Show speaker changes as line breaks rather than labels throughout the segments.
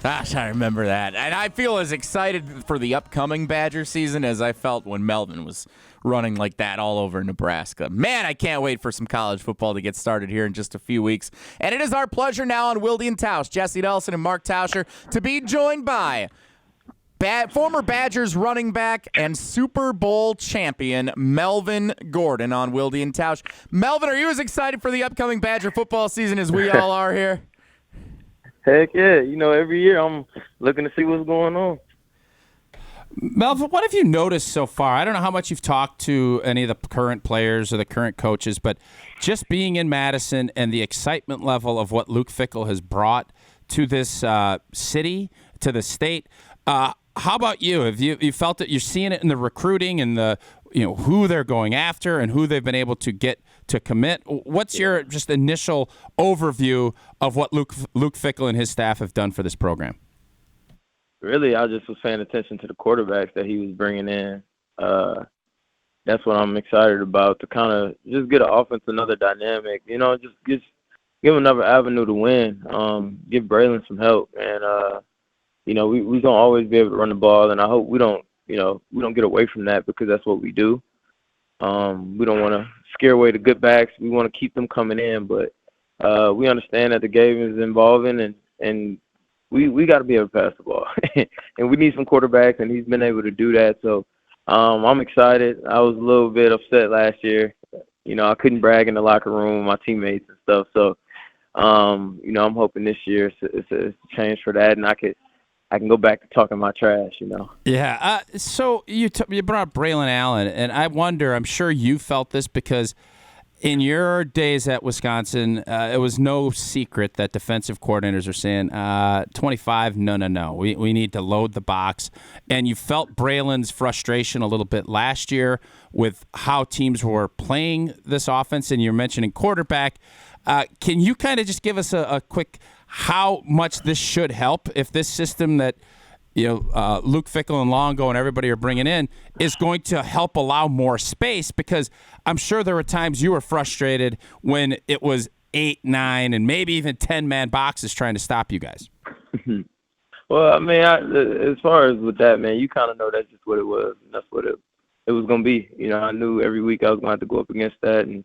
Gosh, I remember that. And I feel as excited for the upcoming Badger season as I felt when Melvin was running like that all over Nebraska. Man, I can't wait for some college football to get started here in just a few weeks. And it is our pleasure now on Wilde Tausch, Jesse Nelson and Mark Tauscher, to be joined by former Badgers running back and Super Bowl champion Melvin Gordon on Wilde Tausch. Melvin, are you as excited for the upcoming Badger football season as we all are here?
Heck yeah. Every year I'm looking to see what's going on.
Melvin, what have you noticed so far? I don't know how much you've talked to any of the current players or the current coaches, but just being in Madison and the excitement level of what Luke Fickell has brought to this city, to the state. How about you? Have you felt that you're seeing it in the recruiting and the who they're going after and who they've been able to get to commit? What's your just initial overview of what Luke Fickell and his staff have done for this program?
Really, I just was paying attention to the quarterbacks that he was bringing in. That's what I'm excited about, to kind of just get an offense, another dynamic. Just give another avenue to win. Give Braylon some help, and we gonna always be able to run the ball, and I hope we don't get away from that, because that's what we do. We don't want to scare away the good backs. We want to keep them coming in, but we understand that the game is evolving, and we got to be able to pass the ball. And we need some quarterbacks, and he's been able to do that. So I'm excited. I was a little bit upset last year. I couldn't brag in the locker room with my teammates and stuff. So, I'm hoping this year it's a change for that, and I can go back to talking my trash,
Yeah. So you brought up Braylon Allen, and I wonder, I'm sure you felt this, because in your days at Wisconsin, it was no secret that defensive coordinators are saying, 25, no. We need to load the box. And you felt Braylon's frustration a little bit last year with how teams were playing this offense, and you're mentioning quarterback. Can you kind of just give us a quick how much this should help if this system that Luke Fickell and Longo and everybody are bringing in is going to help allow more space? Because I'm sure there were times you were frustrated when it was 8, 9, and maybe even 10-man boxes trying to stop you guys.
Well, I mean, as far as with that, man, you kind of know that's just what it was, and that's what it was going to be. I knew every week I was going to have to go up against that, and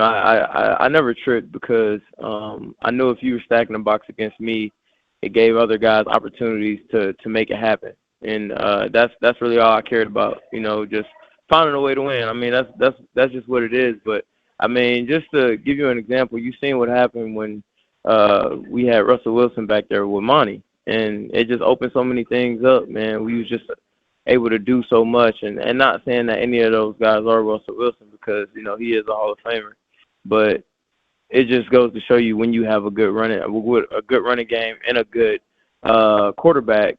I never tripped, because I knew if you were stacking the box against me, it gave other guys opportunities to make it happen. And that's really all I cared about, just finding a way to win. I mean, that's just what it is. But, I mean, just to give you an example, you've seen what happened when we had Russell Wilson back there with Monty. And it just opened so many things up, man. We was just able to do so much, and not saying that any of those guys are Russell Wilson, because he is a Hall of Famer, but it just goes to show you, when you have a good running game and a good quarterback,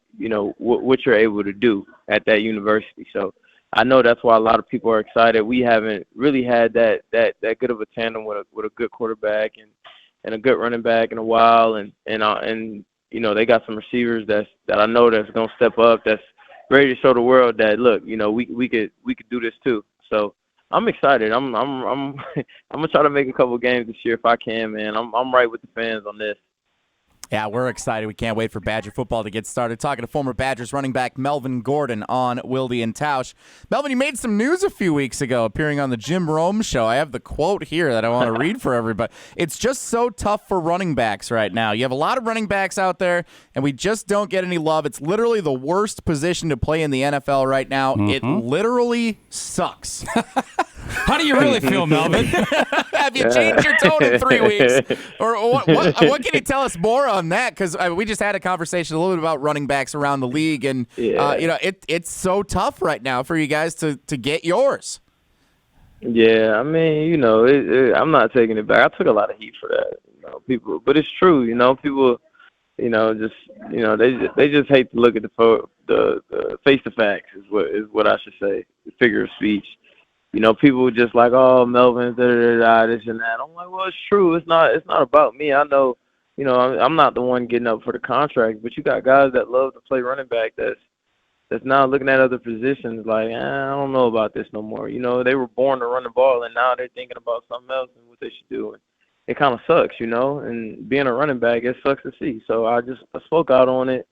what you're able to do at that university. So I know that's why a lot of people are excited. We haven't really had that good of a tandem with a good quarterback and a good running back in a while, and they got some receivers that I know that's gonna step up, that's ready to show the world that, look, we could do this too. So I'm excited. I'm gonna try to make a couple games this year if I can, man. I'm right with the fans on this.
Yeah, we're excited. We can't wait for Badger football to get started. Talking to former Badgers running back Melvin Gordon on Wilde Tausch. Melvin, you made some news a few weeks ago appearing on the Jim Rome show. I have the quote here that I want to read for everybody. It's just so tough for running backs right now. You have a lot of running backs out there, and we just don't get any love. It's literally the worst position to play in the NFL right now. Mm-hmm. It literally sucks.
How do you really feel, Melvin?
Have you changed your tone in 3 weeks? Or what can you tell us more on that? Because we just had a conversation a little bit about running backs around the league, and it's so tough right now for you guys to get yours.
Yeah, I mean, I'm not taking it back. I took a lot of heat for that, people, but it's true. People, they just hate to look at the face of facts is what I should say, the figure of speech. People just like, oh, Melvin, this and that. I'm like, well, it's true. It's not about me. I know, I'm not the one getting up for the contract, but you got guys that love to play running back that's now looking at other positions like, I don't know about this no more. They were born to run the ball, and now they're thinking about something else and what they should do. it kind of sucks, and being a running back, it sucks to see. So I spoke out on it,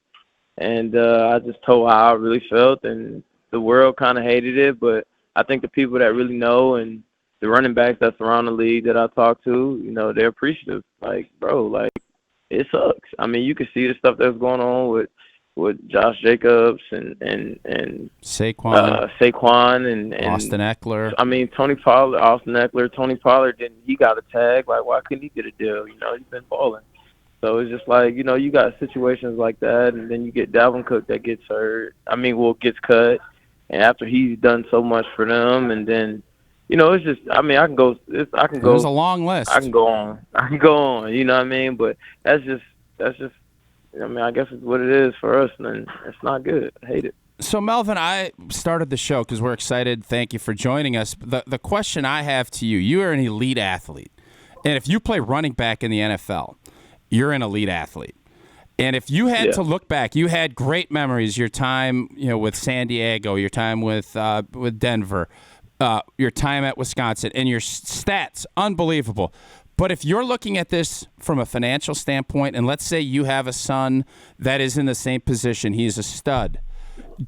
and I just told how I really felt, and the world kind of hated it, but I think the people that really know and the running backs that's around the league that I talk to, they're appreciative. Like, bro, like, it sucks. I mean, you can see the stuff that's going on with Josh Jacobs and
Saquon
and
Austin Eckler.
I mean, Austin Eckler, Tony Pollard, he got a tag. Like, why couldn't he get a deal? He's been balling. So it's just like, you got situations like that, and then you get Dalvin Cook that gets hurt. Gets cut, and after he's done so much for them, and then, it's just, I can go.
There's a long list.
I can go on. You know what I mean? But that's just. I guess it's what it is for us, and it's not good. I hate it.
So, Melvin, I started the show because we're excited. Thank you for joining us. The question I have to you, you are an elite athlete. And if you play running back in the NFL, you're an elite athlete. And if you had to look back, you had great memories, your time with San Diego, your time with Denver, your time at Wisconsin, and your stats, unbelievable. But if you're looking at this from a financial standpoint, and let's say you have a son that is in the same position, he's a stud,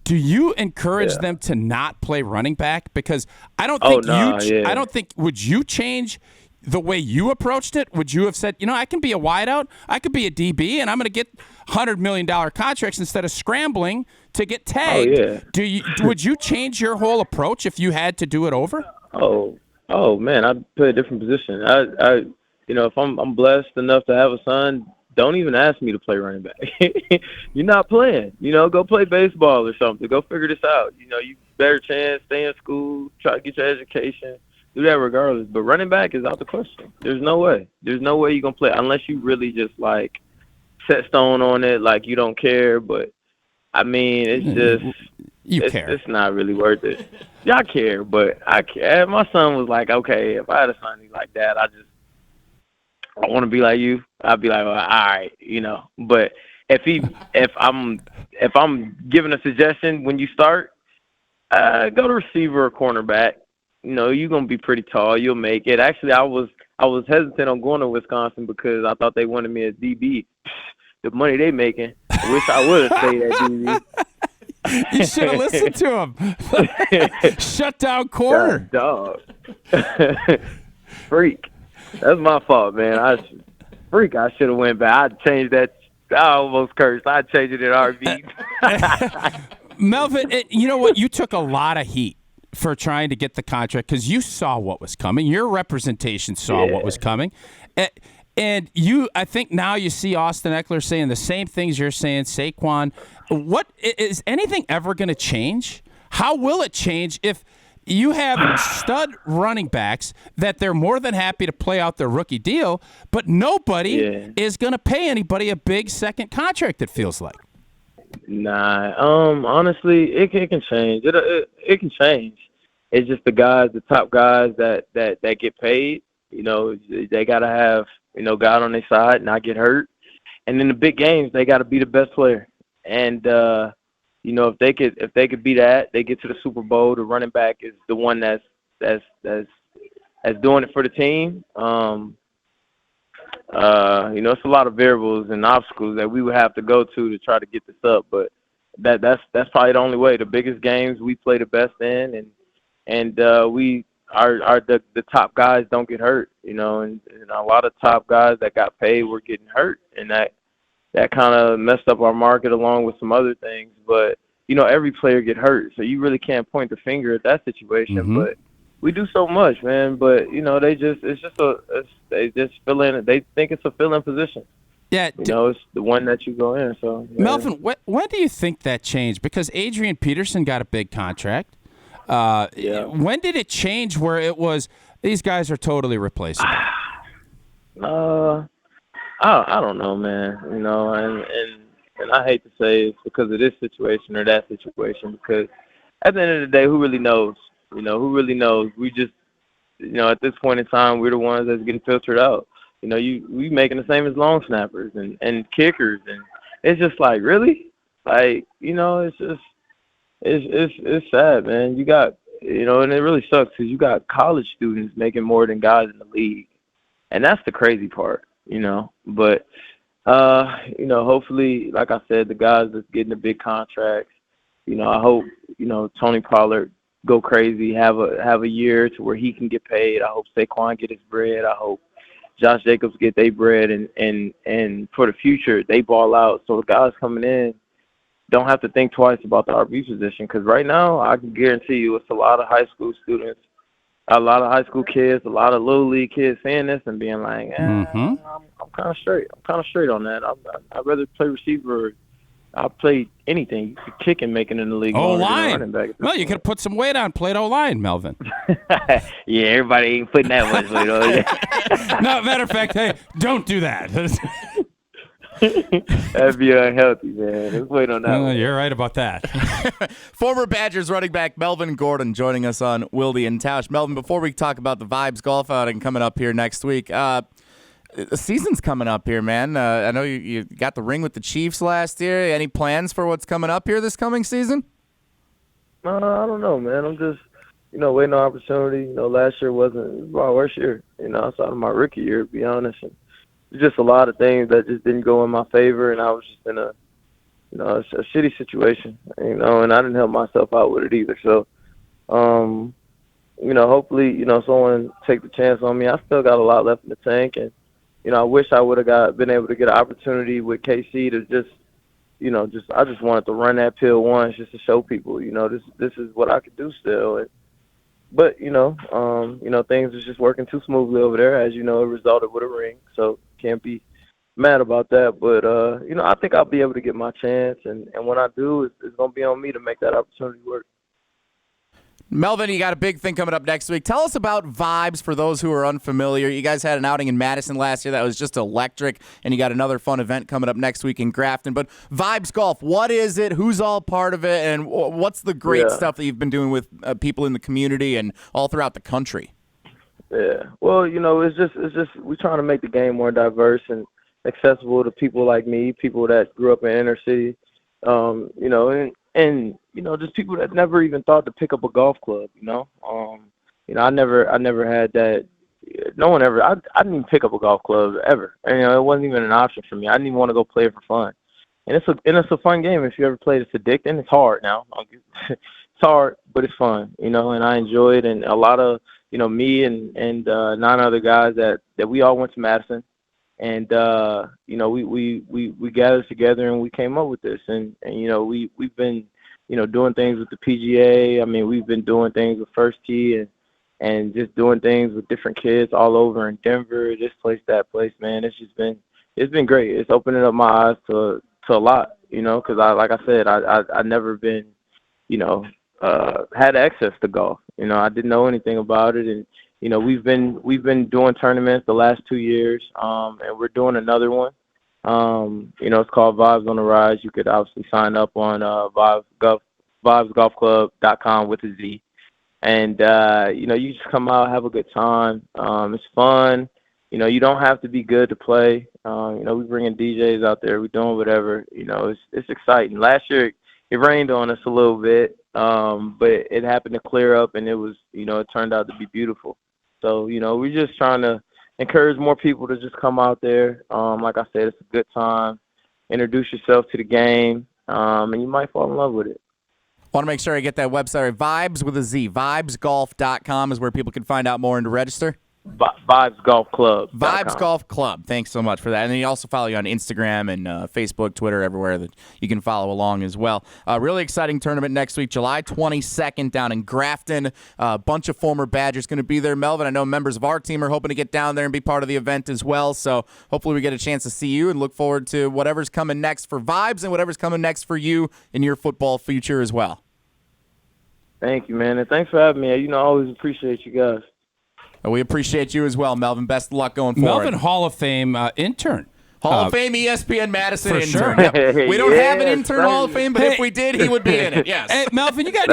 do you encourage them to not play running back? Because I don't think I don't think, would you change the way you approached it? Would you have said, I can be a wideout, I could be a DB, and I'm going to get $100 million contracts instead of scrambling to get tagged? Would you change your whole approach if you had to do it over?
Oh man, I'd play a different position. If I'm blessed enough to have a son, don't even ask me to play running back. You're not playing. Go play baseball or something. Go figure this out. You better chance, stay in school, try to get your education, do that regardless. But running back is out the question. There's no way. There's no way you're gonna play unless you really just like set stone on it, like you don't care. But it's just.
Care.
It's not really worth it. Yeah, I care, but I care. My son was like, okay, if I had a son like that, I want to be like you. I'd be like, well, all right, But if I'm giving a suggestion when you start, go to receiver or cornerback. You're gonna be pretty tall. You'll make it. Actually, I was hesitant on going to Wisconsin because I thought they wanted me as DB. The money they making, I wish I would have stayed at DB.
You should have listened to him. Shut down corner.
Dog. Freak. That's my fault, man. I should have went back. I'd change that. I almost cursed. I'd change it in RB.
Melvin, you know what? You took a lot of heat for trying to get the contract because you saw what was coming. Your representation saw what was coming. And I think now you see Austin Eckler saying the same things you're saying, Saquon. What is anything ever going to change? How will it change if you have stud running backs that they're more than happy to play out their rookie deal, but nobody is going to pay anybody a big second contract, it feels like?
Nah, honestly, it can change. It can change. It's just the top guys that get paid. They got to have, God on their side, not get hurt. And in the big games, they got to be the best player. And if they could be that, they get to the Super Bowl. The running back is the one that's doing it for the team. It's a lot of variables and obstacles that we would have to go to try to get this up. But that's probably the only way. The biggest games we play the best in, and the top guys don't get hurt. And a lot of top guys that got paid were getting hurt, and that kind of messed up our market along with some other things. But, every player get hurt, so you really can't point the finger at that situation. Mm-hmm. But we do so much, man. But, they just fill in. They think it's a fill-in position.
Yeah.
It's the one that you go in. So,
Melvin, when do you think that changed? Because Adrian Peterson got a big contract. When did it change where it was these guys are totally replaceable?
I don't know, man. And I hate to say it's because of this situation or that situation, because at the end of the day, who really knows? Who really knows? We just, at this point in time, we're the ones that's getting filtered out. We making the same as long snappers and kickers, and it's just like, really? Like, it's just, it's sad, man. You got, and it really sucks because you got college students making more than guys in the league. And that's the crazy part, you know. But, you know, hopefully, like I said, the guys that's getting the big contracts, you know, I hope, you know, Tony Pollard go crazy, have a year to where he can get paid. I hope Saquon get his bread. I hope Josh Jacobs get their bread, and for the future, they ball out. So the guys coming in don't have to think twice about the RB position, because right now I can guarantee you it's a lot of high school students, a lot of high school kids, a lot of little league kids seeing this and being like, I'm kind of straight. I'm kind of straight on that. I'd rather play receiver. I'll play anything. You could kick and make it in the league.
O-line. Well, you could put some weight on, played O-line, Melvin.
Yeah, everybody ain't putting that much weight on.
No, matter of fact, hey, don't do that.
That'd be unhealthy, man. Let's wait on that one.
You're right about that.
Former Badgers running back Melvin Gordon joining us on Wilde Tausch. Melvin, before we talk about the Vibes golf outing coming up here next week, the season's coming up here, man. I know you got the ring with the Chiefs last year. Any plans for what's coming up here this coming season?
I don't know, man. I'm just, you know, waiting on opportunity. You know, last year it was my worst year, you know, outside of my rookie year, to be honest. And there's just a lot of things that just didn't go in my favor, and I was just in a shitty situation, you know, and I didn't help myself out with it either. So, you know, hopefully, you know, someone take the chance on me. I still got a lot left in the tank, and you know, I wish I would have been able to get an opportunity with KC to just, you know, I just wanted to run that pill once just to show people, you know, this is what I could do still. But you know, things are just working too smoothly over there. As you know, it resulted with a ring, so can't be mad about that. But you know, I think I'll be able to get my chance, and when I do, it's gonna be on me to make that opportunity work.
Melvin, you got a big thing coming up next week. Tell us about Vibes for those who are unfamiliar. You guys had an outing in Madison last year that was just electric, and you got another fun event coming up next week in Grafton. But Vibes Golf, what is it? Who's all part of it? And what's the great stuff that you've been doing with people in the community and all throughout the country?
Yeah, well, you know, it's just we're trying to make the game more diverse and accessible to people like me, people that grew up in inner city, you know, and you know, just people that never even thought to pick up a golf club, you know. You know, I never had that. No one ever. I didn't even pick up a golf club ever. And, you know, it wasn't even an option for me. I didn't even want to go play it for fun. And it's a fun game. If you ever played, it's addicting. It's hard now. It's hard, but it's fun, you know. And I enjoy it. And a lot of, you know, me and 9 other guys that we all went to Madison, and you know, we gathered together and we came up with this. And you know, we've been, you know, doing things with the PGA. I mean, we've been doing things with First Tee and just doing things with different kids all over in Denver, this place, that place, man. It's been great. It's opening up my eyes to a lot, you know, because like I said, I never been, you know, had access to golf. You know, I didn't know anything about it, and you know, we've been doing tournaments the last 2 years, and we're doing another one. You know, it's called Vibes on the Rise. You could obviously sign up on vibesgolfclub.com with a Z. And, you know, you just come out, have a good time. It's fun. You know, you don't have to be good to play. You know, we bringing DJs out there. We're doing whatever. You know, it's exciting. Last year, it rained on us a little bit, but it happened to clear up, and it was, you know, it turned out to be beautiful. So, you know, we're just trying to encourage more people to just come out there. Like I said, it's a good time. Introduce yourself to the game, and you might fall in love with it.
Want to make sure I get that website right. Vibes with a Z. Vibesgolf.com is where people can find out more and to register.
Vibes Golf Club.
Vibes Golf Club. Thanks so much for that. And then you also follow you on Instagram and Facebook, Twitter, everywhere that you can follow along as well. Really exciting tournament next week, July 22nd down in Grafton. A bunch of former Badgers going to be there. Melvin, I know members of our team are hoping to get down there and be part of the event as well. So hopefully we get a chance to see you and look forward to whatever's coming next for Vibes and whatever's coming next for you in your football future as well.
Thank you, man. And thanks for having me. You know, I always appreciate you guys.
We appreciate you as well, Melvin. Best of luck going forward.
Melvin, Hall of Fame intern.
Hall of Fame ESPN Madison intern.
Sure.
Yep. We don't have an intern Hall of Fame, but if we did, he would be in it. Yes.
Hey, Melvin, you got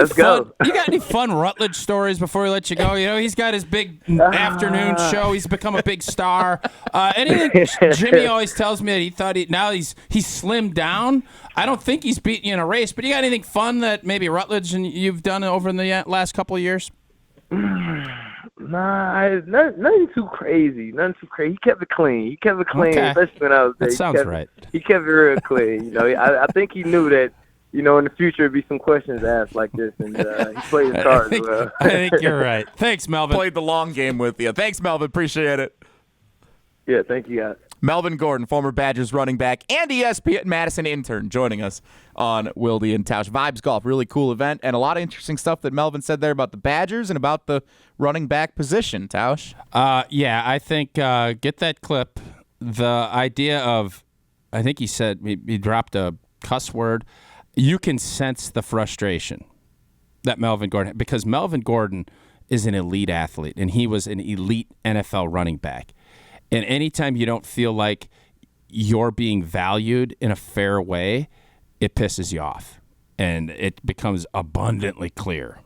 any fun Rutledge stories before we let you go? You know, he's got his big afternoon show. He's become a big star. Anything? Jimmy always tells me that he thought he's slimmed down. I don't think he's beaten you in a race, but you got anything fun that maybe Rutledge and you've done over in the last couple of years?
Nothing too crazy. Nothing too crazy. He kept it clean.
Okay.
Especially when I was there.
That sounds right.
He kept it real clean. You know, I think he knew that, you know, in the future there'd be some questions asked like this, and he played his cards well.
I think you're right. Thanks, Melvin.
Played the long game with you. Thanks, Melvin. Appreciate it.
Yeah, thank you, guys.
Melvin Gordon, former Badgers running back and ESPN Madison intern, joining us on Wilde Tausch. Vibes Golf, really cool event, and a lot of interesting stuff that Melvin said there about the Badgers and about the running back position, Tausch.
Yeah, I think get that clip. The idea of, I think he said, he dropped a cuss word. You can sense the frustration that Melvin Gordon had, because Melvin Gordon is an elite athlete, and he was an elite NFL running back. And anytime you don't feel like you're being valued in a fair way, it pisses you off. And it becomes abundantly clear.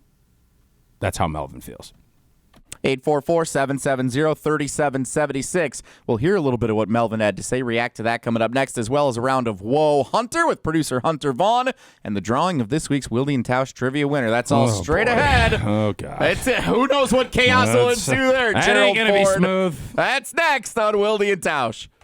That's how Melvin feels.
844-770-3776. We'll hear a little bit of what Melvin had to say. React to that coming up next, as well as a round of Whoa Hunter with producer Hunter Vaughn and the drawing of this week's Wilde Tausch trivia winner. That's all straight ahead.
Oh, God.
That's it. Who knows what chaos will ensue there,
That
Gerald
ain't going to be
Ford.
smooth.
That's next on Wilde Tausch.